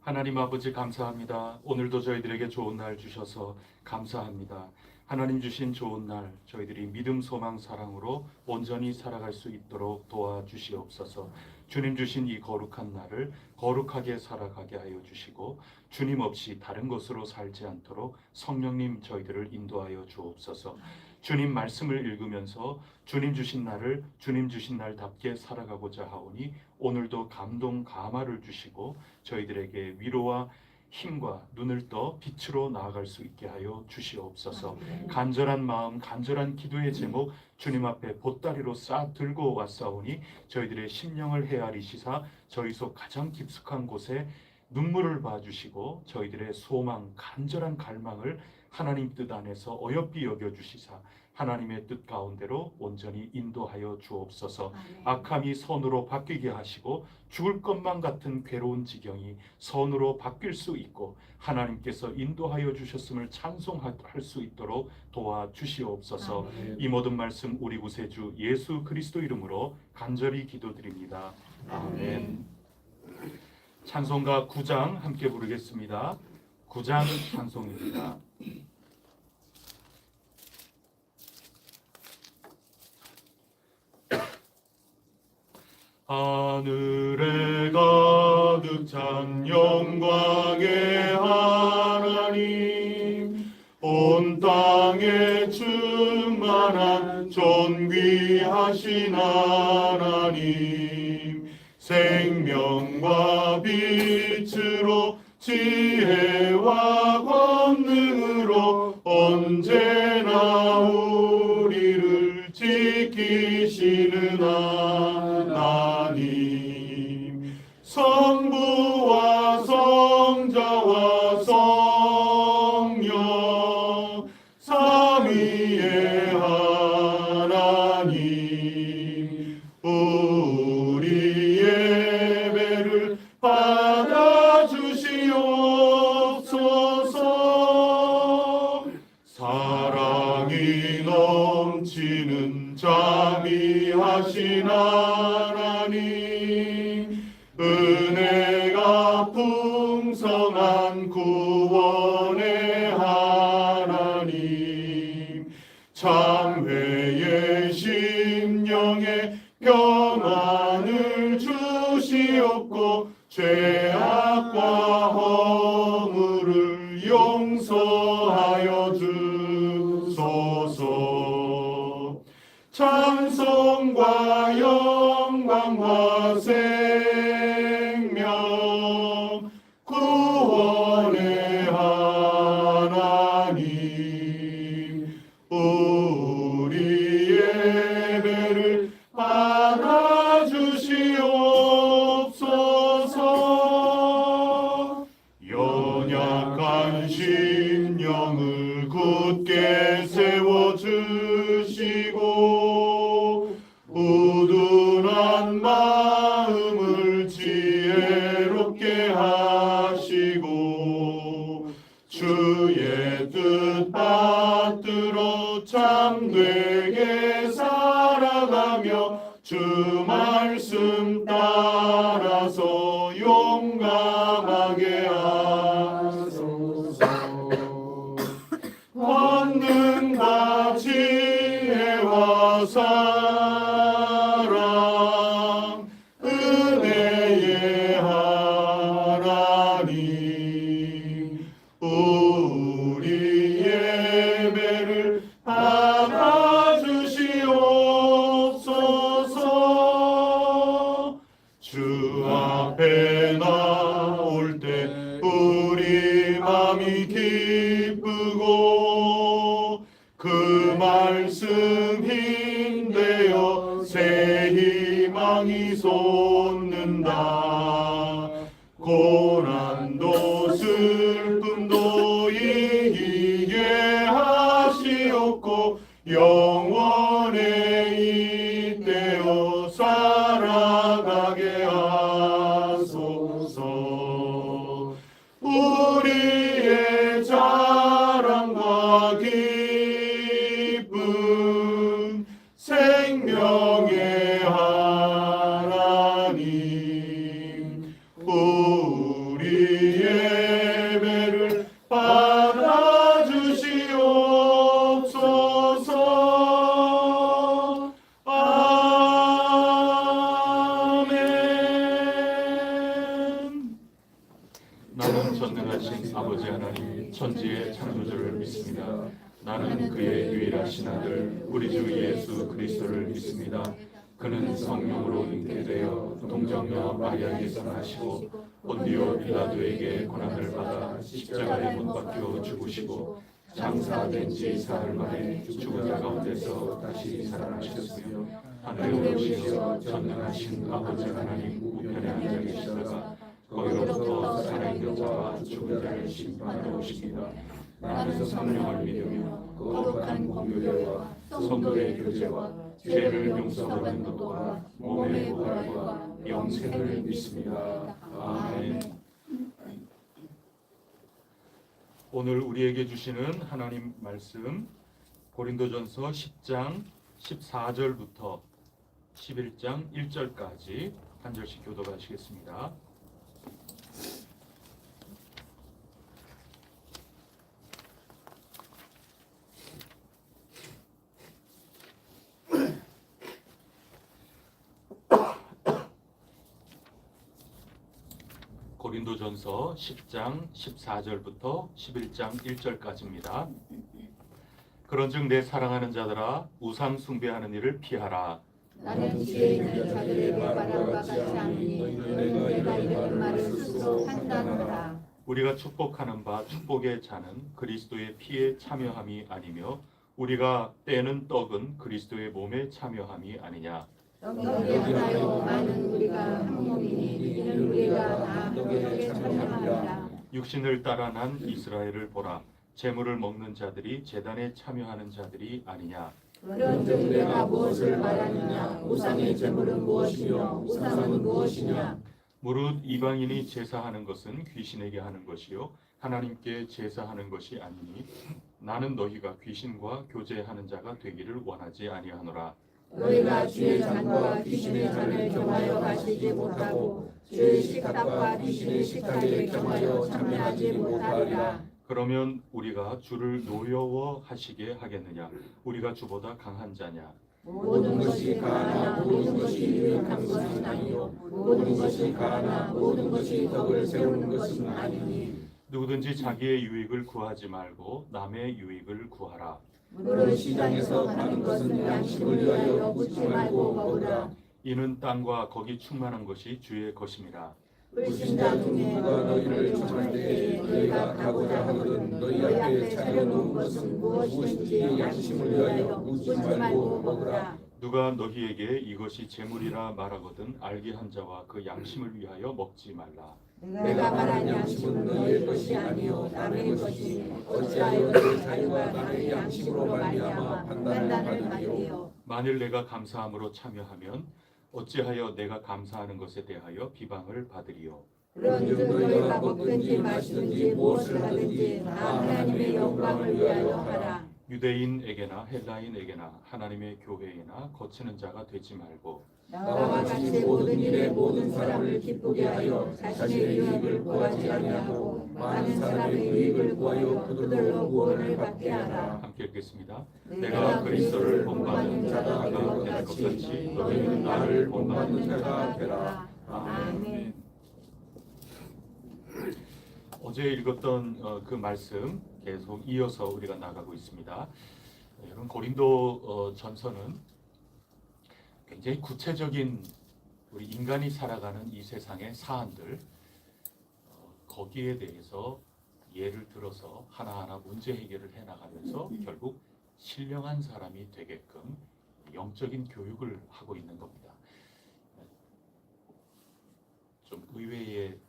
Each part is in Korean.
하나님 아버지 감사합니다. 오늘도 저희들에게 좋은 날 주셔서 감사합니다. 하나님 주신 좋은 날 저희들이 믿음, 소망, 사랑으로 온전히 살아갈 수 있도록 도와주시옵소서. 주님 주신 이 거룩한 날을 거룩하게 살아가게 하여 주시고 주님 없이 다른 것으로 살지 않도록 성령님 저희들을 인도하여 주옵소서. 주님 말씀을 읽으면서 주님 주신 날을 주님 주신 날답게 살아가고자 하오니 오늘도 감동 감화를 주시고 저희들에게 위로와 힘과 눈을 떠 빛으로 나아갈 수 있게 하여 주시옵소서. 간절한 마음, 간절한 기도의 제목 주님 앞에 보따리로 싹 들고 왔사오니 저희들의 심령을 헤아리시사 저희 속 가장 깊숙한 곳에 눈물을 봐주시고 저희들의 소망, 간절한 갈망을 하나님 뜻 안에서 어여삐 여겨주시사 하나님의 뜻 가운데로 온전히 인도하여 주옵소서. 악함이 선으로 바뀌게 하시고 죽을 것만 같은 괴로운 지경이 선으로 바뀔 수 있고 하나님께서 인도하여 주셨음을 찬송할 수 있도록 도와주시옵소서. 이 모든 말씀 우리 구세주 예수 그리스도 이름으로 간절히 기도드립니다. 아멘. 찬송가 9장 함께 부르겠습니다. 9장 찬송입니다. 하늘에 가득 찬 영광의 하나님, 온 땅에 충만한 존귀하신 하나님, 생명과 빛으로 지혜와 권능으로 언제나 우리를 지키시는 하나님, 성부와 성자와 성령 삼위의 하나님, 우리 예배를 받아주시옵소서. 사랑이 넘치는 자비하신 하나님, 은혜가 풍성한 구원의 하나님, 참회의 심령에 평안을 주시옵고 죄악과 허물을 용서하여 주소서. 찬송과 영광과 생명 구원의 하나님, 우리 예배를 받아주시옵소서. 연약한 심령을 굳게 세워주시고 우둔한 마음을 지혜롭게 하시고 주의 뜻 받들어 참되게 살아가며 주 말씀 따라서 용감하게 하소서. 권능과 지혜와 사랑 은혜의 하나님, 우리 예배를 받아주시옵소서. 주 앞에 나올 때 우리 맘이 기쁘고 그 말씀 힘되어 새 희망이 솟는다. 고난도 슬픔도 이기게 하시옵고 영원에 잇대어 살아가게 하소서. 우리의 자랑과 기쁨 생명의 하나님, 우리 천지의 창조주를 믿습니다. 나는 그의 유일하신 아들 우리 주 예수 그리스도를 믿습니다. 그는 성령으로 잉태되어 동정녀 마리아에게서 나시고 본디오 빌라도에게 고난을 받아 십자가에 못 박혀 죽으시고 장사된 지 사흘 만에 죽은 자 가운데서 다시 살아나셨으며 하늘에 오르시어 전능하신 아버지 하나님 우편에 앉아 계시다가 거기로부터 살아있는 자와 죽은 자를 심판하러 오십니다. 나는 성령을 믿으며 거룩한 공교회와 성도의 교제와 죄를 용서받는 것과 몸의 부활과 영생을 믿습니다. 아멘. 오늘 우리에게 주시는 하나님 말씀 고린도전서 10장 14절부터 11장 1절까지 한 절씩 교독하시겠습니다. 고린도전서 10장 14절부터 11장 1절까지입니다. 그런즉 내 사랑하는 자들아 우상 숭배하는 일을 피하라. 나는 지혜 있는 자들의 말과 같지 않으니 내가 이런 말을 스스로 판단하라. 우리가 축복하는 바 축복의 잔은 그리스도의 피에 참여함이 아니며 우리가 떼는 떡은 그리스도의 몸에 참여함이 아니냐. 떡이 하나요 많은 우리가 한 몸이니 이는 우리가 다 떡에 참여하리라. 육신을 따라 난 이스라엘을 보라. 제물을 먹는 자들이 제단에 참여하는 자들이 아니냐. 그런즉 내가 무엇을 말하느냐. 우상의 제물은 무엇이며 우상은 무엇이냐. 무릇 이방인이 제사하는 것은 귀신에게 하는 것이요 하나님께 제사하는 것이 아니니 나는 너희가 귀신과 교제하는 자가 되기를 원하지 아니하노라. 너희가 주의 잔과 귀신의 잔을 겸하여 마시지 못하고 주의 식탁과 귀신의 식탁에 겸하여 참여하지 못하리라. 그러면 우리가 주를 노여워하시게 하겠느냐. 우리가 주보다 강한 자냐. 모든 것이 가하나 모든 것이 유익한 것은 아니요 모든 것이 가하나 모든 것이 덕을 세우는 것은 아니니. 누구든지 자기의 유익을 구하지 말고 남의 유익을 구하라. 무릇 시장에서 파는 것은 양식을 위하여 묻지 말고 먹으라. 이는 땅과 거기 충만한 것이 주의 것임이라. 불신자 중에 누가 너희를 청할 때에 너희가 가고자 하거든 너희 앞에 차려놓은 것은 무엇이든지 양심을 위하여 묻지 말고 먹으라. 누가 너희에게 이것이 재물이라 말하거든 알게 한 자와 그 양심을 위하여 먹지 말라. 내가 말한 양심은 너희의 것이 아니요 남의 것이니 어찌하여 내 자유가 남의 양심으로 말미암아 판단을 받으리요. 만일 내가 감사함으로 참여하면 어찌하여 내가 감사하는 것에 대하여 비방을 받으리요. 그런즉 너희가 먹든지 마시든지 무엇을 하든지 다 하나님의 영광을 위하여 하라. 유대인에게나 헬라인에게나 하나님의 교회에나 거치는 자가 되지 말고 나와 같이 모든 일에 모든 사람을 기쁘게 하여 자신의 유익을 구하지 아니하고 많은 사람의 유익을 구하여 그들로 구원을 받게 하라. 함께 읽겠습니다. 내가 그리스도를 본받는 자가 되는 것 같이 너희는 나를 본받는 자가 되라. 아멘. 어제 읽었던 그 말씀 계속 이어서 우리가 나가고 있습니다. 여러분 고린도 전서는 굉장히 구체적인 우리 인간이 살아가는 이 세상의 사안들 거기에 대해서 예를 들어서 하나하나 문제 해결을 해나가면서 결국 신령한 사람이 되게끔 영적인 교육을 하고 있는 겁니다. 좀 의외의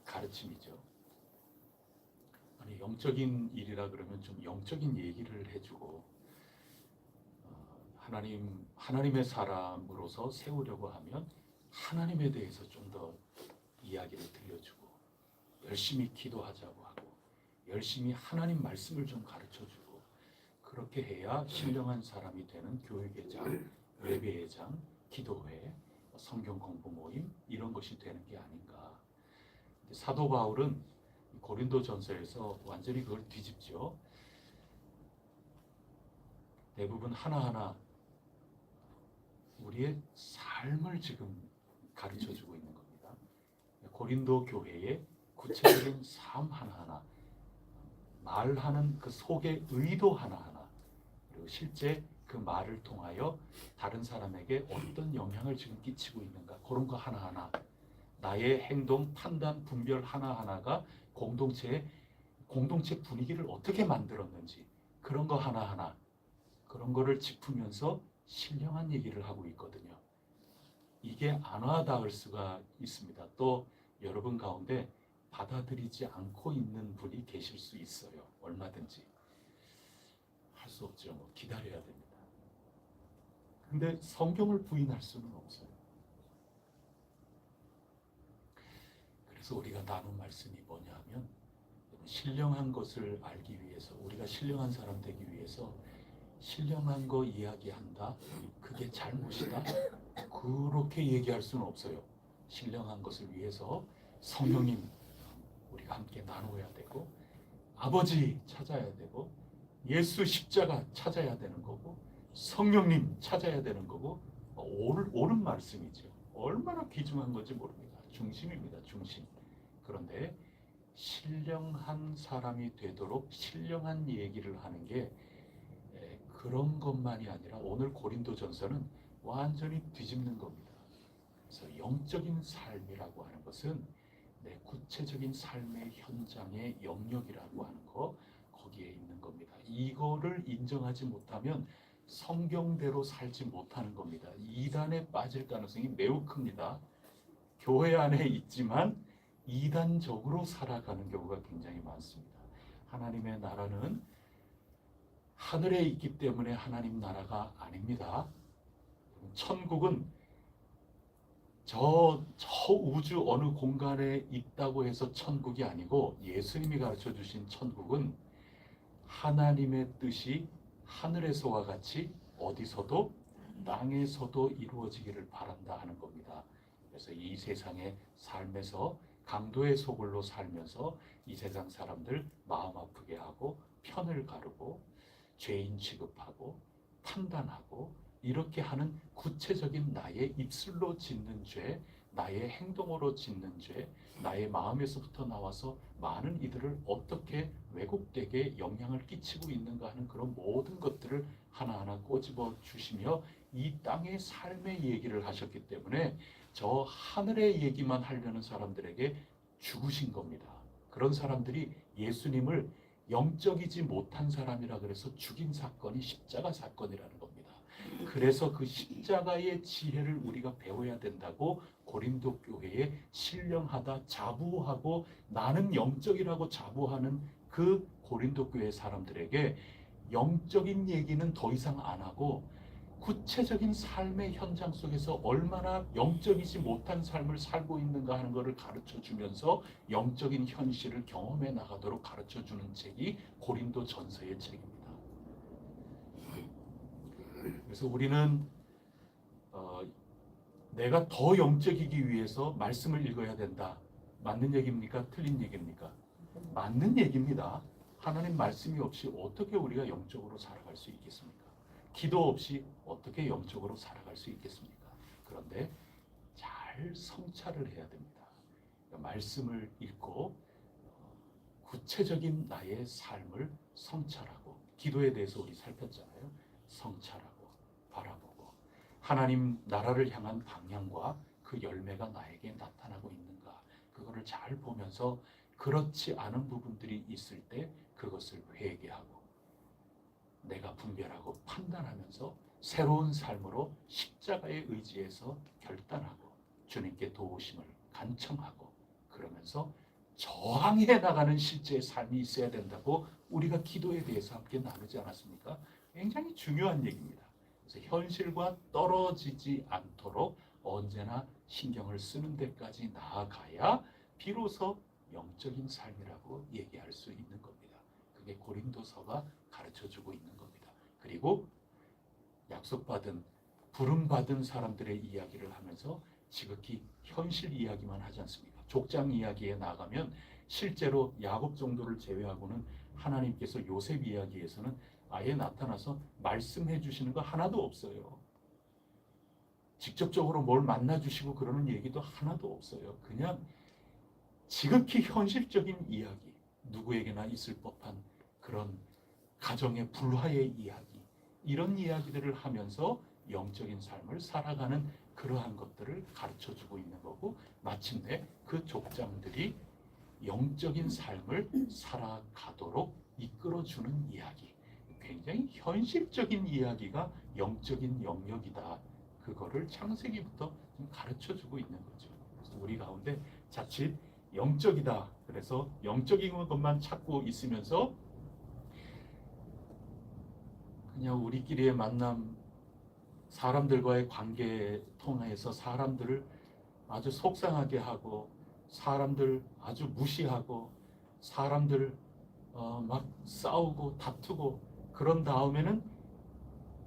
가르침이죠. 아니 영적인 일이라 그러면 좀 영적인 얘기를 해주고 하나님의 사람으로서 세우려고 하면 하나님에 대해서 좀 더 이야기를 들려주고 열심히 기도하자고 하고 열심히 하나님 말씀을 좀 가르쳐주고 그렇게 해야 신령한 사람이 되는 교육의 장, 예배의 장, 기도회, 성경 공부 모임 이런 것이 되는 게 아닌가. 사도 바울은 고린도 전서에서 완전히 그걸 뒤집죠. 대부분 하나하나 우리의 삶을 지금 가르쳐주고 있는 겁니다. 고린도 교회의 구체적인 삶 하나하나 말하는 그 속의 의도 하나하나, 그리고 실제 그 말을 통하여 다른 사람에게 어떤 영향을 지금 끼치고 있는가, 그런 거 하나하나, 나의 행동, 판단, 분별 하나하나가 공동체 분위기를 어떻게 만들었는지, 그런 거 하나하나, 그런 거를 짚으면서 신령한 얘기를 하고 있거든요. 이게 안 와닿을 수가 있습니다. 또 여러분 가운데 받아들이지 않고 있는 분이 계실 수 있어요. 얼마든지. 할 수 없죠. 뭐 기다려야 됩니다. 근데 성경을 부인할 수는 없어요. 그래서 우리가 나눈 말씀이 뭐냐 하면, 신령한 것을 알기 위해서, 우리가 신령한 사람 되기 위해서 신령한 거 이야기한다, 그게 잘못이다, 그렇게 얘기할 수는 없어요. 신령한 것을 위해서 성령님 우리가 함께 나누어야 되고, 아버지 찾아야 되고, 예수 십자가 찾아야 되는 거고, 성령님 찾아야 되는 거고, 옳은 말씀이죠. 얼마나 귀중한 건지 모릅니다. 중심입니다. 중심. 그런데 신령한 사람이 되도록 신령한 얘기를 하는 게 그런 것만이 아니라, 오늘 고린도전서는 완전히 뒤집는 겁니다. 그래서 영적인 삶이라고 하는 것은 내 구체적인 삶의 현장의 영역이라고 하는 거, 거기에 있는 겁니다. 이거를 인정하지 못하면 성경대로 살지 못하는 겁니다. 이단에 빠질 가능성이 매우 큽니다. 교회 안에 있지만 이단적으로 살아가는 경우가 굉장히 많습니다. 하나님의 나라는 하늘에 있기 때문에 하나님 나라가 아닙니다. 천국은 저 우주 어느 공간에 있다고 해서 천국이 아니고, 예수님이 가르쳐 주신 천국은 하나님의 뜻이 하늘에서와 같이 어디서도 땅에서도 이루어지기를 바란다 하는 겁니다. 그래서 이 세상의 삶에서 강도의 소굴로 살면서 이 세상 사람들 마음 아프게 하고, 편을 가르고, 죄인 취급하고, 판단하고, 이렇게 하는 구체적인 나의 입술로 짓는 죄, 나의 행동으로 짓는 죄, 나의 마음에서부터 나와서 많은 이들을 어떻게 왜곡되게 영향을 끼치고 있는가 하는 그런 모든 것들을 하나하나 꼬집어 주시며, 이 땅의 삶의 얘기를 하셨기 때문에 저 하늘의 얘기만 하려는 사람들에게 죽으신 겁니다. 그런 사람들이 예수님을 영적이지 못한 사람이라 그래서 죽인 사건이 십자가 사건이라는 겁니다. 그래서 그 십자가의 지혜를 우리가 배워야 된다고 고린도 교회에 신령하다, 자부하고 나는 영적이라고 자부하는 그 고린도 교회 사람들에게 영적인 얘기는 더 이상 안 하고, 구체적인 삶의 현장 속에서 얼마나 영적이지 못한 삶을 살고 있는가 하는 것을 가르쳐 주면서 영적인 현실을 경험해 나가도록 가르쳐 주는 책이 고린도 전서의 책입니다. 그래서 우리는 내가 더 영적이기 위해서 말씀을 읽어야 된다. 맞는 얘기입니까? 틀린 얘기입니까? 맞는 얘기입니다. 하나님 말씀이 없이 어떻게 우리가 영적으로 살아갈 수 있겠습니까? 기도 없이 어떻게 영적으로 살아갈 수 있겠습니까? 그런데 잘 성찰을 해야 됩니다. 말씀을 읽고 구체적인 나의 삶을 성찰하고, 기도에 대해서 우리 살폈잖아요. 성찰하고 바라보고, 하나님 나라를 향한 방향과 그 열매가 나에게 나타나고 있는가, 그거를 잘 보면서 그렇지 않은 부분들이 있을 때 그것을 회개하고, 내가 분별하고 판단하면서 새로운 삶으로 십자가의 의지에서 결단하고, 주님께 도우심을 간청하고, 그러면서 저항해 나가는 실제의 삶이 있어야 된다고 우리가 기도에 대해서 함께 나누지 않았습니까? 굉장히 중요한 얘기입니다. 그래서 현실과 떨어지지 않도록 언제나 신경을 쓰는 데까지 나아가야 비로소 영적인 삶이라고 얘기할 수 있는 겁니다. 그게 고린도서가 가르쳐주고 있는 겁니다. 그리고 약속받은, 부름받은 사람들의 이야기를 하면서 지극히 현실 이야기만 하지 않습니까? 족장 이야기에 나가면 실제로 야곱 정도를 제외하고는 하나님께서 요셉 이야기에서는 아예 나타나서 말씀해 주시는 거 하나도 없어요. 직접적으로 뭘 만나 주시고 그러는 얘기도 하나도 없어요. 그냥 지극히 현실적인 이야기, 누구에게나 있을 법한 그런 가정의 불화의 이야기, 이런 이야기들을 하면서 영적인 삶을 살아가는 그러한 것들을 가르쳐주고 있는 거고, 마침내 그 족장들이 영적인 삶을 살아가도록 이끌어주는 이야기, 굉장히 현실적인 이야기가 영적인 영역이다. 그거를 창세기부터 좀 가르쳐주고 있는 거죠. 그래서 우리 가운데 자칫 영적이다, 그래서 영적인 것만 찾고 있으면서 그냥 우리끼리의 만남, 사람들과의 관계에 통해서 사람들을 아주 속상하게 하고, 사람들 아주 무시하고, 사람들 막 싸우고 다투고, 그런 다음에는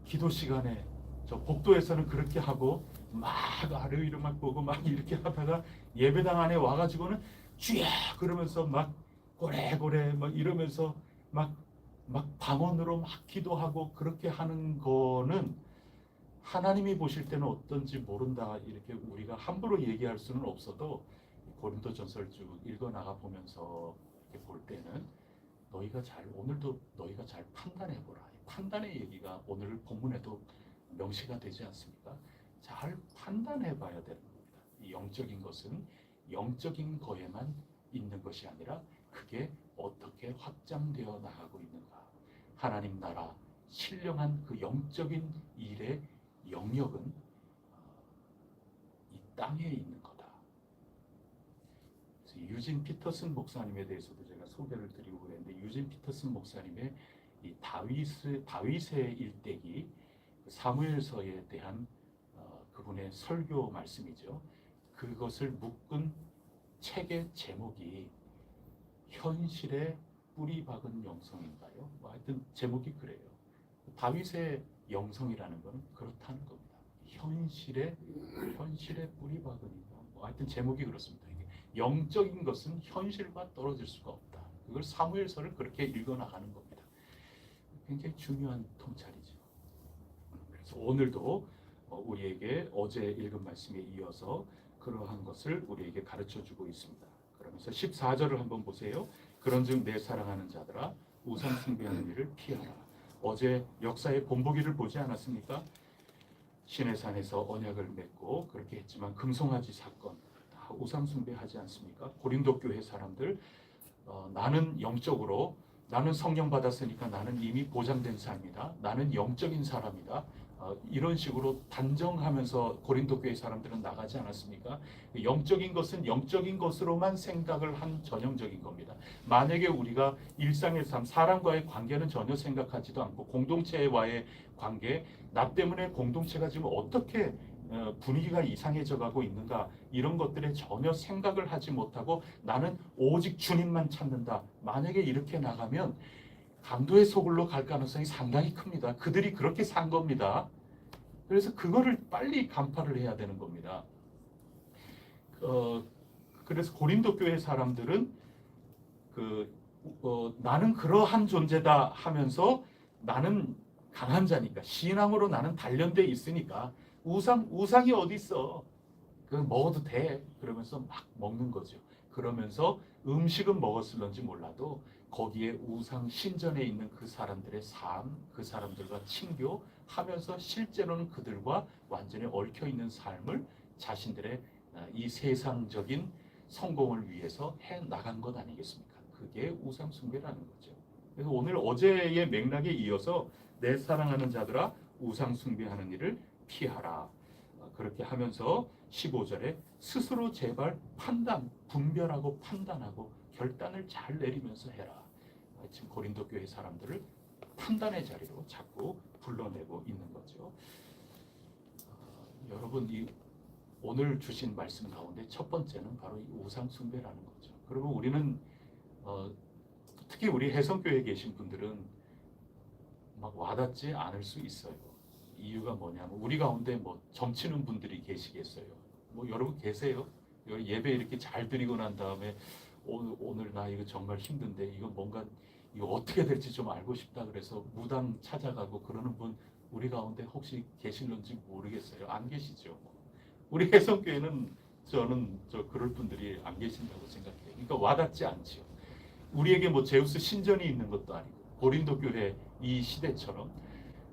기도 시간에 저 복도에서는 그렇게 하고 막 아래 위로 막 보고 막 이렇게 하다가 예배당 안에 와가지고는 주야 그러면서 막 고래고래 막 이러면서 막 방언으로 막 기도하고, 그렇게 하는 거는 하나님이 보실 때는 어떤지 모른다, 이렇게 우리가 함부로 얘기할 수는 없어도 고린도전서를 쭉 읽어 나가 보면서 이렇게 볼 때는 오늘도 너희가 잘 판단해 보라. 판단의 얘기가 오늘 본문에도 명시가 되지 않습니까? 잘 판단해 봐야 되는 겁니다. 이 영적인 것은 영적인 거에만 있는 것이 아니라 그게 어떻게 확장되어 나가고 있는가. 하나님 나라 신령한 그 영적인 일의 영역은 이 땅에 있는 거다. 그래서 유진 피터슨 목사님에 대해서도 제가 소개를 드리고 그랬는데, 유진 피터슨 목사님의 이 다윗의 일대기 사무엘서에 대한 그분의 설교 말씀이죠. 그것을 묶은 책의 제목이 현실에 뿌리 박은 영성인가요? 하여튼 제목이 그래요. 다윗의 영성이라는 것은 그렇다는 겁니다. 현실에 뿌리 박으니까. 하여튼 제목이 그렇습니다. 이게 영적인 것은 현실과 떨어질 수가 없다. 그걸 사무엘서를 그렇게 읽어나가는 겁니다. 굉장히 중요한 통찰이죠. 그래서 오늘도 우리에게 어제 읽은 말씀에 이어서 그러한 것을 우리에게 가르쳐주고 있습니다. 그러면서 14절을 한번 보세요. 그런즉 내 사랑하는 자들아 우상 숭배하는 일을 피하라. 어제 역사의 본보기를 보지 않았습니까? 시내산에서 언약을 맺고 그렇게 했지만 금송아지 사건 다 우상 숭배하지 않습니까? 고린도 교회 사람들 나는 영적으로, 나는 성령 받았으니까 나는 이미 보장된 삶이다. 나는 영적인 사람이다. 이런 식으로 단정하면서 고린도 교회 사람들은 나가지 않았습니까? 영적인 것은 영적인 것으로만 생각을 한 전형적인 겁니다. 만약에 우리가 일상의 삶, 사람과의 관계는 전혀 생각하지도 않고, 공동체와의 관계, 나 때문에 공동체가 지금 어떻게 분위기가 이상해져 가고 있는가, 이런 것들에 전혀 생각을 하지 못하고 나는 오직 주님만 찾는다. 만약에 이렇게 나가면 강도의 소굴로 갈 가능성이 상당히 큽니다. 그들이 그렇게 산 겁니다. 그래서 그거를 빨리 간파를 해야 되는 겁니다. 그래서 고린도 교회 사람들은 나는 그러한 존재다 하면서 나는 강한 자니까, 신앙으로 나는 단련돼 있으니까 우상이 어디 있어? 그건 먹어도 돼. 그러면서 막 먹는 거죠. 그러면서 음식은 먹었을런지 몰라도 거기에 우상 신전에 있는 그 사람들의 삶, 그 사람들과 친교하면서 실제로는 그들과 완전히 얽혀 있는 삶을 자신들의 이 세상적인 성공을 위해서 해 나간 것 아니겠습니까? 그게 우상 숭배라는 거죠. 그래서 오늘 어제의 맥락에 이어서 내 사랑하는 자들아 우상 숭배하는 일을 피하라. 그렇게 하면서 15절에 스스로 제발 분별하고 판단하고 결단을 잘 내리면서 해라. 지금 고린도 교회 사람들을 판단의 자리로 자꾸 불러내고 있는 거죠. 여러분, 이 오늘 주신 말씀 가운데 첫 번째는 바로 이 우상 숭배라는 거죠. 그리고 우리는 특히 우리 혜성교회에 계신 분들은 막 와닿지 않을 수 있어요. 이유가 뭐냐면 우리 가운데 뭐 점치는 분들이 계시겠어요. 뭐 여러분 계세요? 예배 이렇게 잘 드리고 난 다음에 오늘 나 이거 정말 힘든데 이거 어떻게 될지 좀 알고 싶다 그래서 무당 찾아가고 그러는 분 우리 가운데 혹시 계실런지 모르겠어요. 안 계시죠? 우리 혜성교회는 저는 그럴 분들이 안 계신다고 생각해요. 그러니까 와닿지 않죠. 우리에게 뭐 제우스 신전이 있는 것도 아니고 고린도 교회 이 시대처럼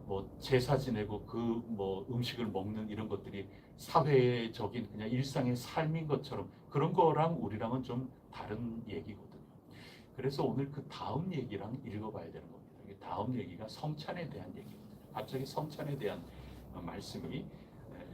뭐 제사 지내고 그 뭐 음식을 먹는 이런 것들이 사회적인 그냥 일상의 삶인 것처럼 그런 거랑 우리랑은 좀 다른 얘기거든요. 그래서 오늘 그 다음 얘기랑 읽어봐야 되는 겁니다. 이 다음 얘기가 성찬에 대한 얘기거든요. 갑자기 성찬에 대한 말씀이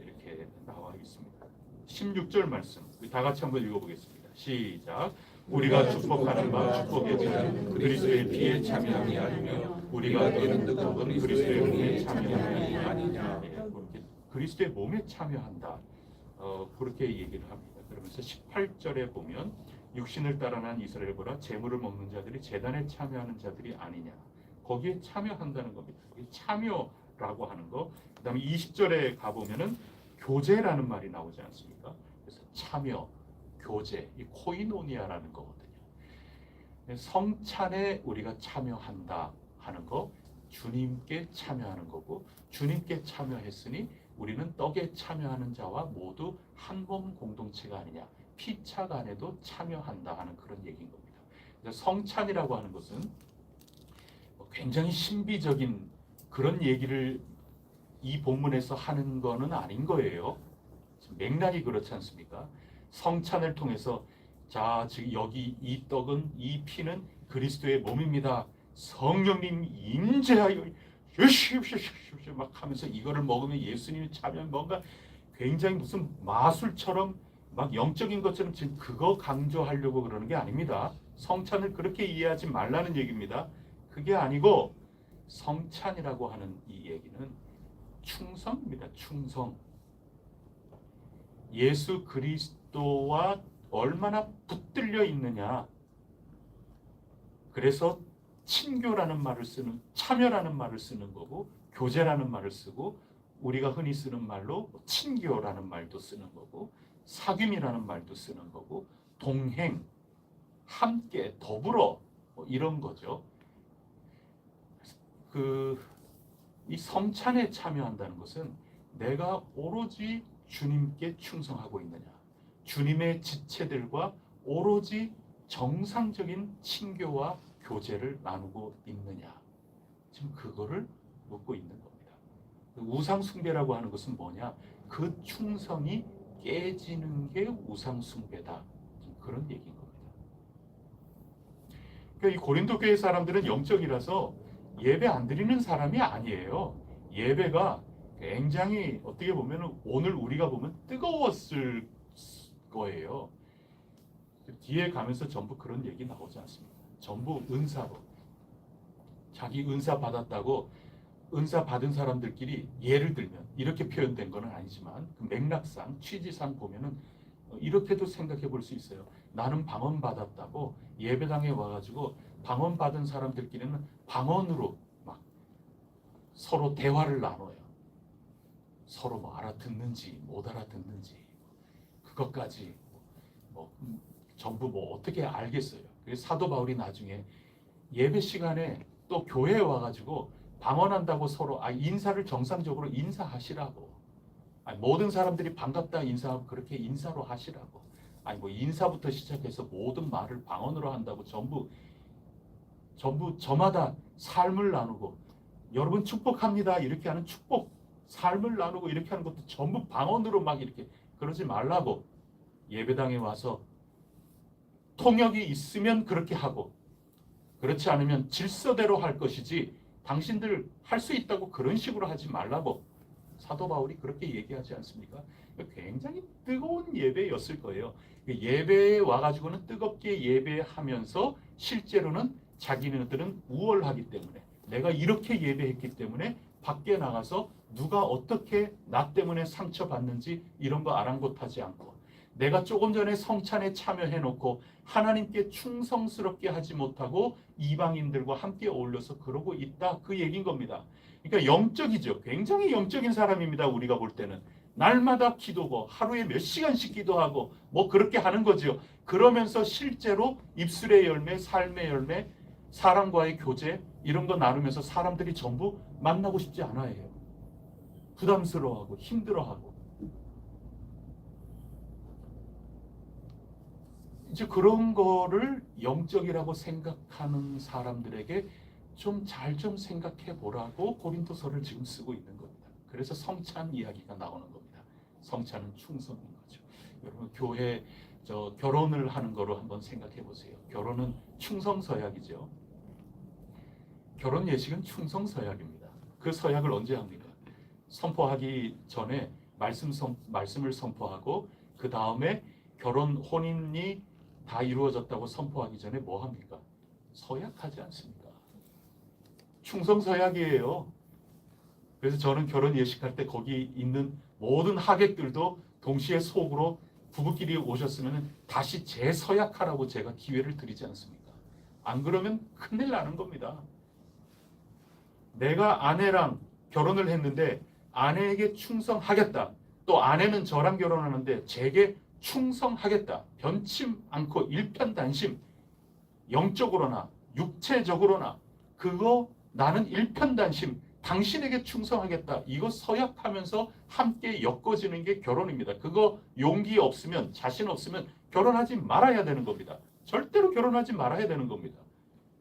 이렇게 나와 있습니다. 16절 말씀 우리 다 같이 한번 읽어보겠습니다. 시작. 우리가 축복하는 바 축복의 자는 그리스도의 피에 참여함이 아니며 우리가 얻는 덕은 그리스도의 몸에 참여함이 아니냐. 그렇게 그리스도의 몸에 참여한다. 그렇게 얘기를 합니다. 그러면서 18절에 보면 육신을 따라 난 이스라엘보다 재물을 먹는 자들이 제단에 참여하는 자들이 아니냐. 거기에 참여한다는 겁니다. 참여라고 하는 거. 그다음에 20절에 가보면은 교제라는 말이 나오지 않습니까? 그래서 참여, 교제, 이 코이노니아라는 거거든요. 성찬에 우리가 참여한다 하는 거, 주님께 참여하는 거고, 주님께 참여했으니 우리는 떡에 참여하는 자와 모두 한 몸 공동체가 아니냐. 피차 간에도 참여한다 하는 그런 얘기인 겁니다. 성찬이라고 하는 것은 굉장히 신비적인 그런 얘기를 이 본문에서 하는 거는 아닌 거예요. 맥락이 그렇지 않습니까? 성찬을 통해서 자, 지금 여기 이 떡은 이 피는 그리스도의 몸입니다. 성령님 임재하여 막 하면서 이거를 먹으면 예수님이 참여한 뭔가 굉장히 무슨 마술처럼 막 영적인 것처럼 지금 그거 강조하려고 그러는 게 아닙니다. 성찬을 그렇게 이해하지 말라는 얘기입니다. 그게 아니고 성찬이라고 하는 이 얘기는 충성입니다. 충성. 예수 그리스도와 얼마나 붙들려 있느냐. 그래서 친교라는 말을 쓰는, 참여라는 말을 쓰는 거고, 교제라는 말을 쓰고, 우리가 흔히 쓰는 말로 친교라는 말도 쓰는 거고, 사귐이라는 말도 쓰는 거고, 동행, 함께, 더불어 이런 거죠. 이 성찬에 참여한다는 것은 내가 오로지 주님께 충성하고 있느냐, 주님의 지체들과 오로지 정상적인 친교와 교제를 나누고 있느냐, 지금 그거를 묻고 있는 겁니다. 우상 숭배라고 하는 것은 뭐냐? 그 충성이 깨지는 게 우상 숭배다. 그런 얘기인 겁니다. 그러니까 이 고린도 교회 사람들은 영적이라서 예배 안 드리는 사람이 아니에요. 예배가 굉장히 어떻게 보면 오늘 우리가 보면 뜨거웠을 거예요. 뒤에 가면서 전부 그런 얘기 나오지 않습니까? 전부 은사로. 자기 은사 받았다고 은사 받은 사람들끼리 예를 들면 이렇게 표현된 건 아니지만 그 맥락상 취지상 보면은 이렇게도 생각해 볼 수 있어요. 나는 방언 받았다고 예배당에 와가지고 방언 받은 사람들끼리는 방언으로 막 서로 대화를 나눠요. 서로 뭐 알아듣는지 못 알아듣는지 그것까지 뭐 전부 뭐 어떻게 알겠어요. 그래서 사도 바울이 나중에 예배 시간에 또 교회에 와가지고 방언한다고 서로 인사를 정상적으로 인사하시라고. 모든 사람들이 반갑다 인사하고 그렇게 인사로 하시라고. 뭐 인사부터 시작해서 모든 말을 방언으로 한다고 전부 저마다 삶을 나누고 여러분 축복합니다 이렇게 하는 축복 삶을 나누고 이렇게 하는 것도 전부 방언으로 막 이렇게 그러지 말라고. 예배당에 와서 통역이 있으면 그렇게 하고 그렇지 않으면 질서대로 할 것이지 당신들 할 수 있다고 그런 식으로 하지 말라고 사도 바울이 그렇게 얘기하지 않습니까? 굉장히 뜨거운 예배였을 거예요. 예배에 와가지고는 뜨겁게 예배하면서 실제로는 자기네들은 우월하기 때문에 내가 이렇게 예배했기 때문에 밖에 나가서 누가 어떻게 나 때문에 상처받는지 이런 거 아랑곳하지 않고 내가 조금 전에 성찬에 참여해놓고 하나님께 충성스럽게 하지 못하고 이방인들과 함께 어울려서 그러고 있다. 그 얘기인 겁니다. 그러니까 영적이죠. 굉장히 영적인 사람입니다. 우리가 볼 때는. 날마다 기도고 하루에 몇 시간씩 기도하고 뭐 그렇게 하는 거죠. 그러면서 실제로 입술의 열매, 삶의 열매, 사람과의 교제 이런 거 나누면서 사람들이 전부 만나고 싶지 않아요. 부담스러워하고 힘들어하고. 이제 그런 거를 영적이라고 생각하는 사람들에게 좀 잘 좀 생각해 보라고 고린도서를 지금 쓰고 있는 겁니다. 그래서 성찬 이야기가 나오는 겁니다. 성찬은 충성인 거죠. 여러분 교회 결혼을 하는 거로 한번 생각해 보세요. 결혼은 충성 서약이죠. 결혼 예식은 충성 서약입니다. 그 서약을 언제 합니까? 선포하기 전에 말씀을 선포하고 그 다음에 결혼 혼인이 다 이루어졌다고 선포하기 전에 뭐 합니까? 서약하지 않습니까? 충성 서약이에요. 그래서 저는 결혼 예식할 때 거기 있는 모든 하객들도 동시에 속으로 부부끼리 오셨으면 다시 재서약하라고 제가 기회를 드리지 않습니까? 안 그러면 큰일 나는 겁니다. 내가 아내랑 결혼을 했는데 아내에게 충성하겠다. 또 아내는 저랑 결혼하는데 제게 충성하겠다. 변치 않고 일편단심, 영적으로나 육체적으로나 그거 나는 일편단심, 당신에게 충성하겠다. 이거 서약하면서 함께 엮어지는 게 결혼입니다. 그거 용기 없으면, 자신 없으면 결혼하지 말아야 되는 겁니다. 절대로 결혼하지 말아야 되는 겁니다.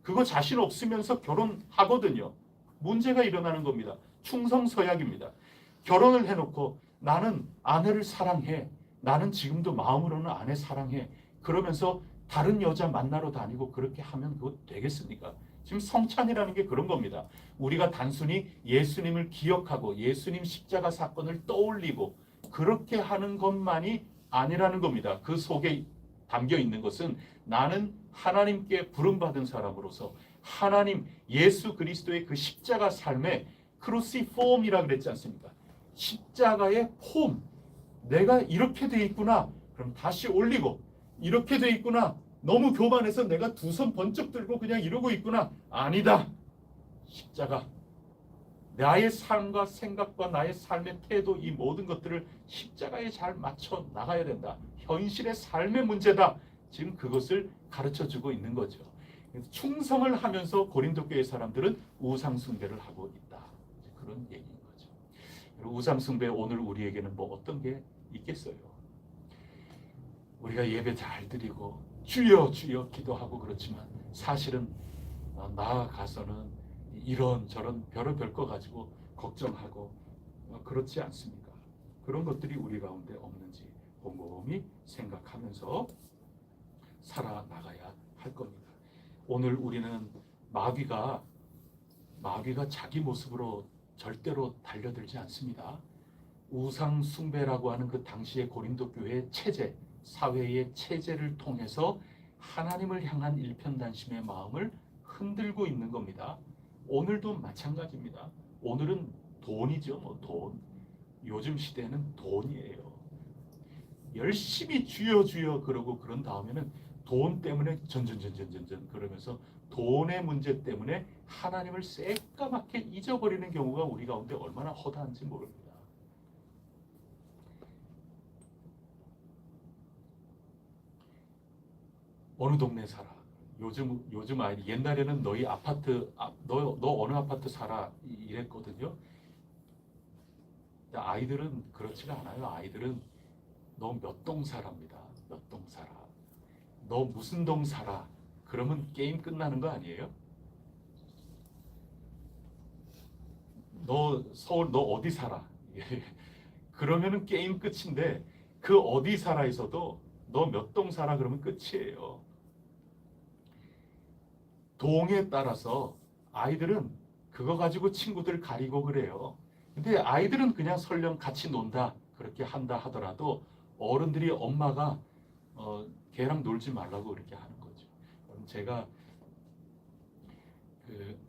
그거 자신 없으면서 결혼하거든요. 문제가 일어나는 겁니다. 충성 서약입니다. 결혼을 해놓고 나는 아내를 사랑해. 나는 지금도 마음으로는 아내 사랑해. 그러면서 다른 여자 만나러 다니고 그렇게 하면 그거 되겠습니까? 지금 성찬이라는 게 그런 겁니다. 우리가 단순히 예수님을 기억하고 예수님 십자가 사건을 떠올리고 그렇게 하는 것만이 아니라는 겁니다. 그 속에 담겨 있는 것은 나는 하나님께 부름받은 사람으로서 하나님 예수 그리스도의 그 십자가 삶의 크루시폼이라 그랬지 않습니까? 십자가의 폼. 내가 이렇게 돼 있구나. 그럼 다시 올리고 이렇게 돼 있구나. 너무 교만해서 내가 두 손 번쩍 들고 그냥 이러고 있구나. 아니다. 십자가. 나의 삶과 생각과 나의 삶의 태도 이 모든 것들을 십자가에 잘 맞춰 나가야 된다. 현실의 삶의 문제다. 지금 그것을 가르쳐주고 있는 거죠. 충성을 하면서 고린도 교회 사람들은 우상 숭배를 하고 있다. 그런 얘기인 거죠. 우상 숭배 오늘 우리에게는 뭐 어떤 게 있겠어요? 우리가 예배 잘 드리고 주여 주여 기도하고 그렇지만 사실은 나아가서는 이런 저런 별의별 거 가지고 걱정하고 그렇지 않습니까? 그런 것들이 우리 가운데 없는지 곰곰이 생각하면서 살아나가야 할 겁니다. 오늘 우리는 마귀가 자기 모습으로 절대로 달려들지 않습니다. 우상 숭배라고 하는 그 당시의 고린도 교회의 체제, 사회의 체제를 통해서 하나님을 향한 일편단심의 마음을 흔들고 있는 겁니다. 오늘도 마찬가지입니다. 오늘은 돈이죠, 돈. 요즘 시대는 돈이에요. 열심히 주여 주여 그러고 그런 다음에는 돈 때문에 전전전전전전 그러면서 돈의 문제 때문에 하나님을 새까맣게 잊어버리는 경우가 우리 가운데 얼마나 허다한지 모릅니다. 어느 동네 살아? 요즘 아이들 옛날에는 너희 아파트 너 어느 아파트 살아 이랬거든요. 근데 아이들은 그렇지가 않아요. 아이들은 너 몇 동 살아입니다. 몇 동 살아. 너 무슨 동 살아? 그러면 게임 끝나는 거 아니에요? 너 서울 너 어디 살아? 그러면은 게임 끝인데 그 어디 살아에서도 너 몇 동 살아 그러면 끝이에요. 동에 따라서 아이들은 그거 가지고 친구들 가리고 그래요. 근데 아이들은 그냥 설령 같이 논다 그렇게 한다 하더라도 어른들이 엄마가 걔랑 놀지 말라고 그렇게 하는 거죠. 제가 그,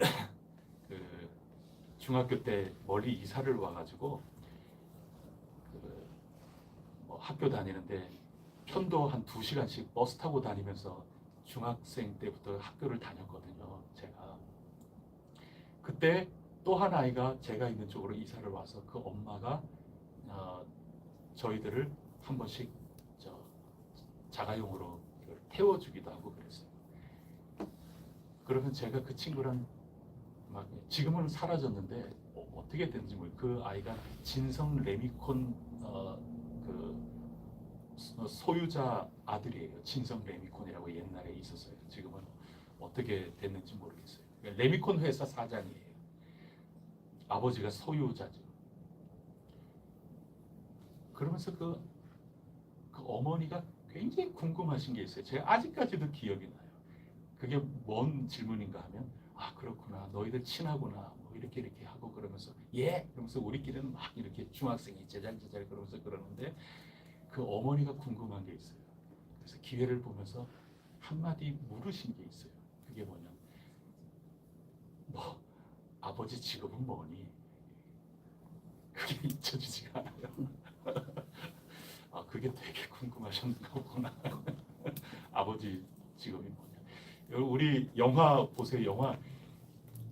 그 중학교 때 멀리 이사를 와가지고 뭐 학교 다니는데 편도 한 2시간씩 버스 타고 다니면서 중학생 때부터 학교를 다녔거든요. 제가 그때 또 한 아이가 제가 있는 쪽으로 이사를 와서 그 엄마가 저희들을 한 번씩 자가용으로 태워주기도 하고 그랬어요. 그러면 제가 그 친구랑 막 지금은 사라졌는데 어떻게 됐는지 그 아이가 진성 레미콘 그 소유자 아들이에요. 진성 레미콘이라고 옛날에 있었어요. 지금은 어떻게 됐는지 모르겠어요. 레미콘 회사 사장이에요. 아버지가 소유자죠. 그러면서 그 어머니가 굉장히 궁금하신 게 있어요. 제가 아직까지도 기억이 나요. 그게 뭔 질문인가 하면, 아 그렇구나, 너희들 친하구나, 뭐 이렇게 하고 그러면서 예, 그러면서 우리끼리는 막 이렇게 중학생이 제잘제잘 그러면서 그러는데 그 어머니가 궁금한 게 있어요. 그래서 기회를 보면서 한마디 물으신 게 있어요. 그게 뭐냐, 너 아버지 직업은 뭐니? 그게 잊혀지지가 않아요. 아 그게 되게 궁금하셨나 보구나. 아버지 직업이 뭐냐. 우리 영화 보세요. 영화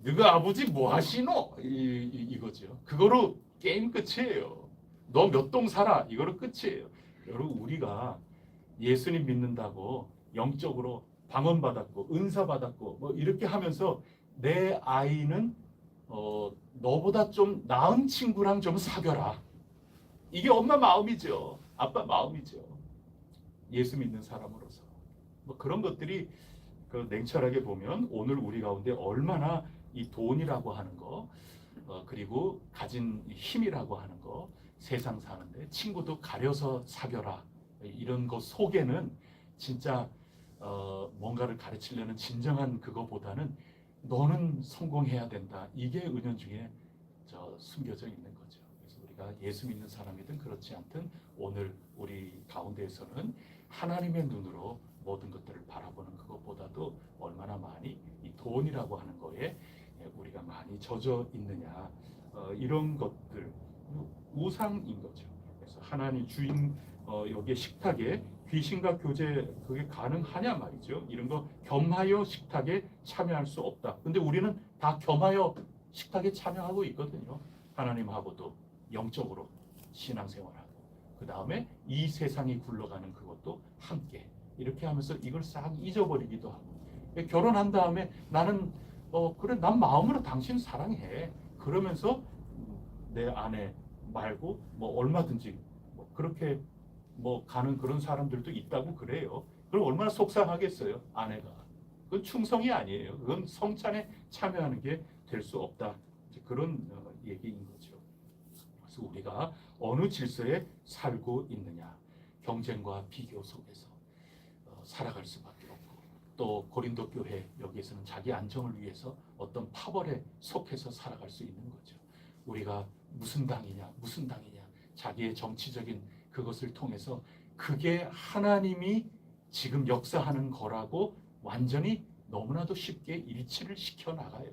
너가 아버지 뭐 하시노? 이거죠. 그거로 게임 끝이에요. 너 몇 동 살아? 이거로 끝이에요. 여러분 우리가 예수님 믿는다고 영적으로 방언받았고 은사 받았고 뭐 이렇게 하면서 내 아이는 너보다 좀 나은 친구랑 좀 사귀어라. 이게 엄마 마음이죠. 아빠 마음이죠. 예수 믿는 사람으로서. 뭐 그런 것들이 그 냉철하게 보면 오늘 우리 가운데 얼마나 이 돈이라고 하는 거, 그리고 가진 힘이라고 하는 거, 세상 사는데 친구도 가려서 사겨라. 이런 것 속에는 진짜 뭔가를 가르치려는 진정한 그거보다는 너는 성공해야 된다. 이게 은연중에 숨겨져 있는 거죠. 그래서 우리가 예수 믿는 사람이든 그렇지 않든 오늘 우리 가운데에서는 하나님의 눈으로 모든 것들을 바라보는 그것보다도 얼마나 많이 이 돈이라고 하는 거에 우리가 많이 젖어 있느냐, 이런 것들 우상인 거죠. 그래서 하나님 주인 여기에 식탁에 귀신과 교제 그게 가능하냐 말이죠. 이런 거 겸하여 식탁에 참여할 수 없다. 근데 우리는 다 겸하여 식탁에 참여하고 있거든요. 하나님하고도 영적으로 신앙생활하고 그 다음에 이 세상이 굴러가는 그것도 함께 이렇게 하면서 이걸 싹 잊어버리기도 하고 결혼한 다음에 나는 그래 난 마음으로 당신 사랑해 그러면서 내 아내 말고 뭐 얼마든지 뭐 그렇게 뭐 가는 그런 사람들도 있다고 그래요. 그럼 얼마나 속상하겠어요 아내가. 그건 충성이 아니에요. 그건 성찬에 참여하는 게 될 수 없다. 그런 얘기인 거죠. 그래서 우리가 어느 질서에 살고 있느냐, 경쟁과 비교 속에서 살아갈 수밖에 없고, 또 고린도 교회 여기에서는 자기 안정을 위해서 어떤 파벌에 속해서 살아갈 수 있는 거죠. 우리가 무슨 당이냐 자기의 정치적인 그것을 통해서 그게 하나님이 지금 역사하는 거라고 완전히 너무나도 쉽게 일치를 시켜 나가요.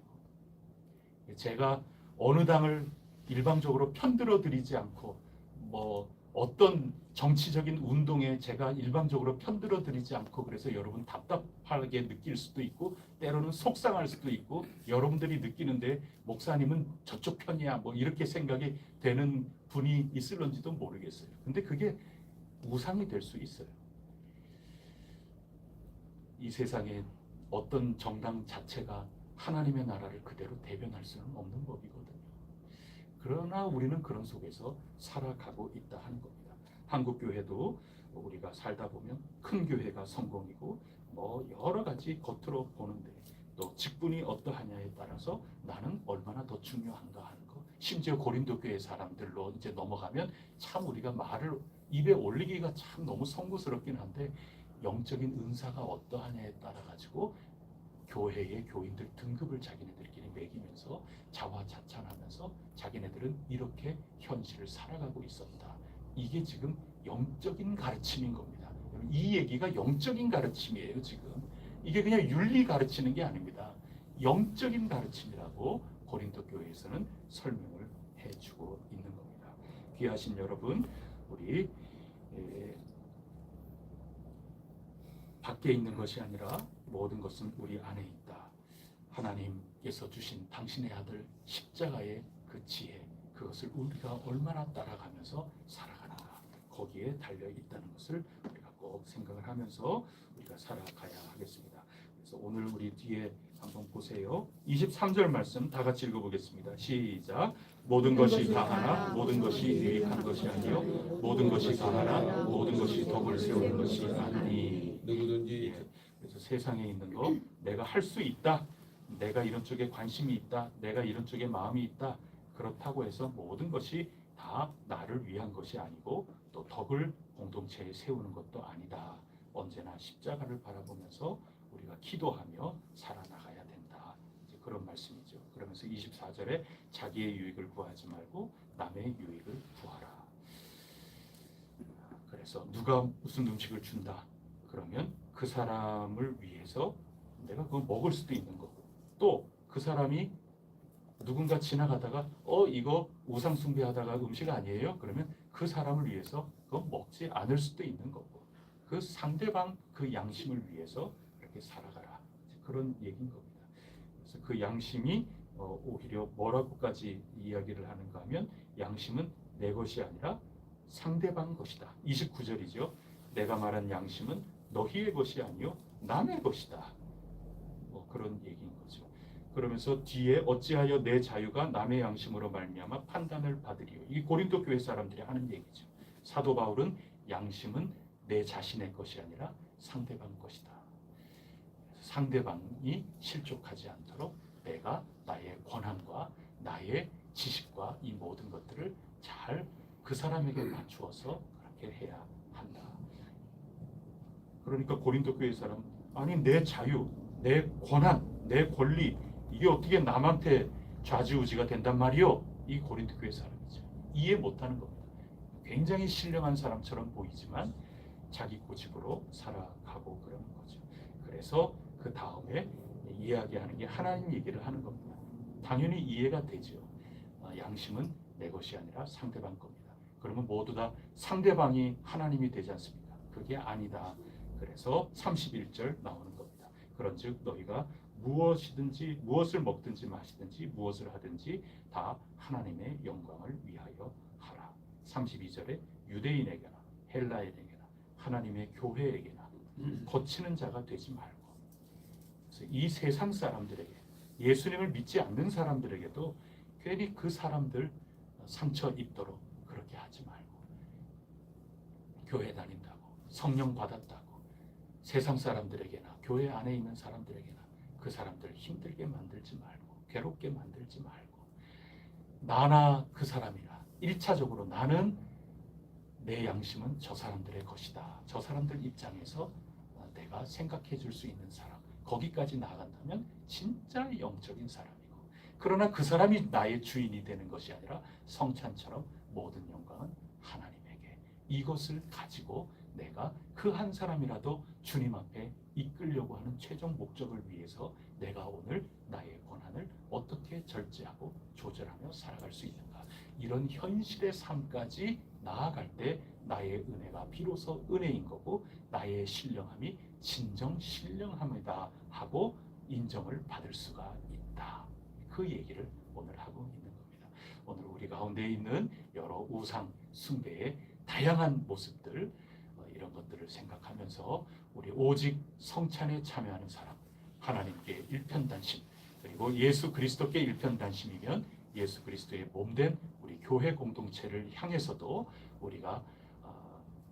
제가 어느 당을 일방적으로 편들어 드리지 않고 뭐 어떤 정치적인 운동에 제가 일방적으로 편들어 드리지 않고 그래서 여러분 답답하게 느낄 수도 있고 때로는 속상할 수도 있고 여러분들이 느끼는데 목사님은 저쪽 편이야 뭐 이렇게 생각이 되는 분이 있을런지도 모르겠어요. 근데 그게 우상이 될 수 있어요. 이 세상에 어떤 정당 자체가 하나님의 나라를 그대로 대변할 수는 없는 법이거든요. 그러나 우리는 그런 속에서 살아가고 있다 하는 겁니다. 한국 교회도 우리가 살다 보면 큰 교회가 성공이고 뭐 여러 가지 겉으로 보는데 또 직분이 어떠하냐에 따라서 나는 얼마나 더 중요한가 하는 거. 심지어 고린도 교회 사람들로 이제 넘어가면 참 우리가 말을 입에 올리기가 참 너무 송구스럽긴 한데 영적인 은사가 어떠하냐에 따라 가지고 교회의 교인들 등급을 자기네들끼리 매기면서 자화자찬하면서 자기네들은 이렇게 현실을 살아가고 있었다. 이게 지금 영적인 가르침인 겁니다. 이 얘기가 영적인 가르침이에요. 지금 이게 그냥 윤리 가르치는 게 아닙니다. 영적인 가르침이라고 고린도 교회에서는 설명을 해주고 있는 겁니다. 귀하신 여러분, 우리 밖에 있는 것이 아니라 모든 것은 우리 안에 있다. 하나님께서 주신 당신의 아들 십자가의 그 지혜, 그것을 우리가 얼마나 따라가면서 살아가나 거기에 달려 있다는 것을 우리가 꼭 생각을 하면서 우리가 살아가야 하겠습니다. 그래서 오늘 우리 뒤에 한번 보세요. 23절 말씀 다 같이 읽어보겠습니다. 시작. 모든 것이 다 하나, 모든 것이 유익한 것이 아니요, 모든 것이 다 하나, 모든 것이 덕을 세우는 것이 아니니. 누구든지 그래서 세상에 있는 거 내가 할 수 있다. 내가 이런 쪽에 관심이 있다, 내가 이런 쪽에 마음이 있다, 그렇다고 해서 모든 것이 다 나를 위한 것이 아니고 또 덕을 공동체에 세우는 것도 아니다. 언제나 십자가를 바라보면서 우리가 기도하며 살아나가야 된다. 이제 그런 말씀이죠. 그러면서 24절에 자기의 유익을 구하지 말고 남의 유익을 구하라. 그래서 누가 무슨 음식을 준다. 그러면 그 사람을 위해서 내가 그거 먹을 수도 있는 거고, 또 그 사람이 누군가 지나가다가 이거 우상 숭배하다가 음식 아니에요? 그러면 그 사람을 위해서 그거 먹지 않을 수도 있는 거고, 그 상대방 그 양심을 위해서 이렇게 살아가라. 그런 얘기인 겁니다. 그래서 그 양심이 오히려 뭐라고까지 이야기를 하는가 하면, 양심은 내 것이 아니라 상대방 것이다. 29절이죠. 내가 말한 양심은 너희의 것이 아니요 남의 것이다. 그런 얘기인 거죠. 그러면서 뒤에 어찌하여 내 자유가 남의 양심으로 말미암아 판단을 받으리요. 이 고린도 교회 사람들이 하는 얘기죠. 사도 바울은 양심은 내 자신의 것이 아니라 상대방 것이다. 상대방이 실족하지 않도록 내가 나의 권한과 나의 지식과 이 모든 것들을 잘 그 사람에게 맞추어서 그렇게 해야 한다. 그러니까 고린도 교회 사람, 아니 내 자유, 내 권한, 내 권리, 이게 어떻게 남한테 좌지우지가 된단 말이요? 이 고린도 교회 사람이죠. 이해 못하는 겁니다. 굉장히 신령한 사람처럼 보이지만 자기 고집으로 살아가고 그러는 거죠. 그래서 그 다음에 이야기하는 게 하나님 얘기를 하는 겁니다. 당연히 이해가 되죠. 양심은 내 것이 아니라 상대방 겁니다. 그러면 모두 다 상대방이 하나님이 되지 않습니까? 그게 아니다. 그래서 31절 나오는 겁니다. 그런즉 너희가 무엇이든지 무엇을 먹든지 마시든지 무엇을 하든지 다 하나님의 영광을 위하여 하라. 32절에 유대인에게나 헬라인에게나 하나님의 교회에게나 거치는 자가 되지 말고, 그래서 이 세상 사람들에게, 예수님을 믿지 않는 사람들에게도 괜히 그 사람들 상처 입도록 그렇게 하지 말고, 교회 다닌다고 성령 받았다고 세상 사람들에게나 교회 안에 있는 사람들에게나 그 사람들 힘들게 만들지 말고 괴롭게 만들지 말고, 나나 그 사람이나 1차적으로 나는 내 양심은 저 사람들의 것이다. 저 사람들 입장에서 내가 생각해 줄 수 있는 사람, 거기까지 나아간다면 진짜 영적인 사람이고, 그러나 그 사람이 나의 주인이 되는 것이 아니라 성찬처럼 모든 영광은 하나님에게, 이것을 가지고 내가 그 한 사람이라도 주님 앞에 이끌려고 하는 최종 목적을 위해서 내가 오늘 나의 권한을 어떻게 절제하고 조절하며 살아갈 수 있는가, 이런 현실의 삶까지 나아갈 때 나의 은혜가 비로소 은혜인 거고 나의 신령함이 진정 신령함이다 하고 인정을 받을 수가 있다. 그 얘기를 오늘 하고 있는 겁니다. 오늘 우리 가운데 있는 여러 우상 숭배의 다양한 모습들, 이런 것들을 생각하면서 우리 오직 성찬에 참여하는 사람, 하나님께 일편단심, 그리고 예수 그리스도께 일편단심이면 예수 그리스도의 몸된 우리 교회 공동체를 향해서도 우리가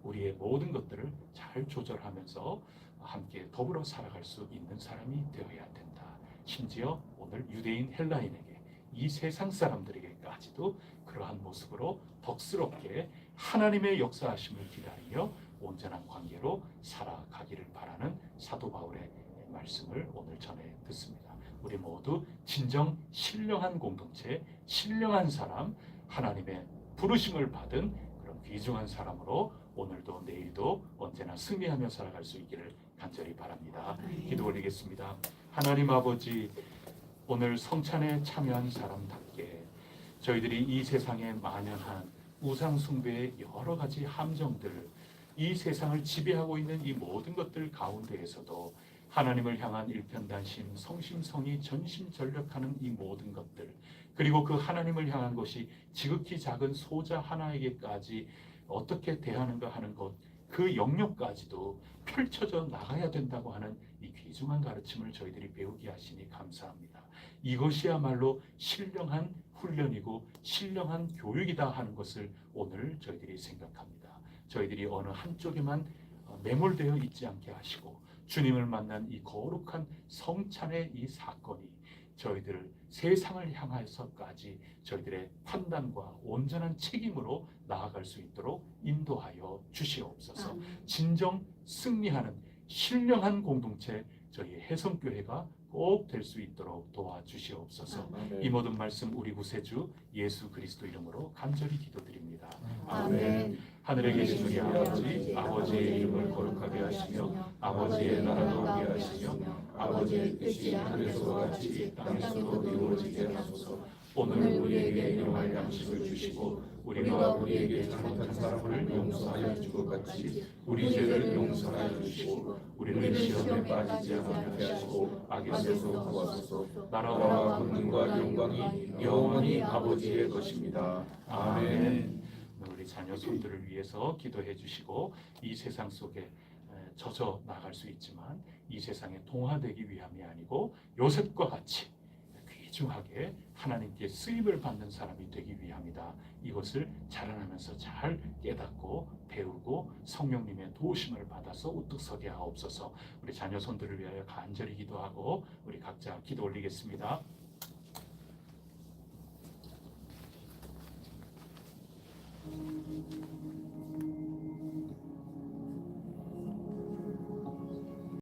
우리의 모든 것들을 잘 조절하면서 함께 더불어 살아갈 수 있는 사람이 되어야 된다. 심지어 오늘 유대인 헬라인에게, 이 세상 사람들에게까지도 그러한 모습으로 덕스럽게 하나님의 역사하심을 기다리며 온전한 관계로 살아가기를 바라는 사도 바울의 말씀을 오늘 전해 듣습니다. 우리 모두 진정 신령한 공동체, 신령한 사람, 하나님의 부르심을 받은 그런 귀중한 사람으로 오늘도 내일도 언제나 승리하며 살아갈 수 있기를 간절히 바랍니다. 기도 올리겠습니다. 하나님 아버지, 오늘 성찬에 참여한 사람답게 저희들이 이 세상에 만연한 우상 숭배의 여러 가지 함정들, 이 세상을 지배하고 있는 이 모든 것들 가운데에서도 하나님을 향한 일편단심, 성심성의, 전심전력하는 이 모든 것들, 그리고 그 하나님을 향한 것이 지극히 작은 소자 하나에게까지 어떻게 대하는가 하는 것, 그 영역까지도 펼쳐져 나가야 된다고 하는 이 귀중한 가르침을 저희들이 배우게 하시니 감사합니다. 이것이야말로 신령한 훈련이고 신령한 교육이다 하는 것을 오늘 저희들이 생각합니다. 저희들이 어느 한쪽에만 매몰되어 있지 않게 하시고, 주님을 만난 이 거룩한 성찬의 이 사건이 저희들을 세상을 향해서까지 저희들의 판단과 온전한 책임으로 나아갈 수 있도록 인도하여 주시옵소서. 진정 승리하는 신령한 공동체 저희 혜성교회가 꼭 될 수 있도록 도와주시옵소서. 이 모든 말씀 우리 구세주 예수 그리스도 이름으로 간절히 기도드립니다. 아멘. 하늘에 계신 우리 아버지, 아버지의 이름을 거룩하게 하시며 아버지의 나라가 오게 하시며 아버지의 뜻이 하늘에서와 같이 땅에서도 이루어지게 하소서. 오늘 우리에게 일용할 양식을 주시고 우리가 우리에게 잘못한 사람을 용서하여 준 것 같이 우리 죄를 용서하여 주시고 우리를 시험에 빠지지 않게 하시고 악에서 구하소서. 나라와 권능과 영광이 영원히 아버지의 것입니다. 아멘. 우리 자녀 손들을 위해서 기도해 주시고 이 세상 속에 젖어 나갈 수 있지만 이 세상에 동화되기 위함이 아니고 요셉과 같이 귀중하게 하나님께 쓰임을 받는 사람이 되기 위함이다. 이것을 자라나면서 잘 깨닫고 배우고 성령님의 도우심을 받아서 우뚝 서게 하옵소서. 우리 자녀 손들을 위하여 간절히 기도하고 우리 각자 기도 올리겠습니다.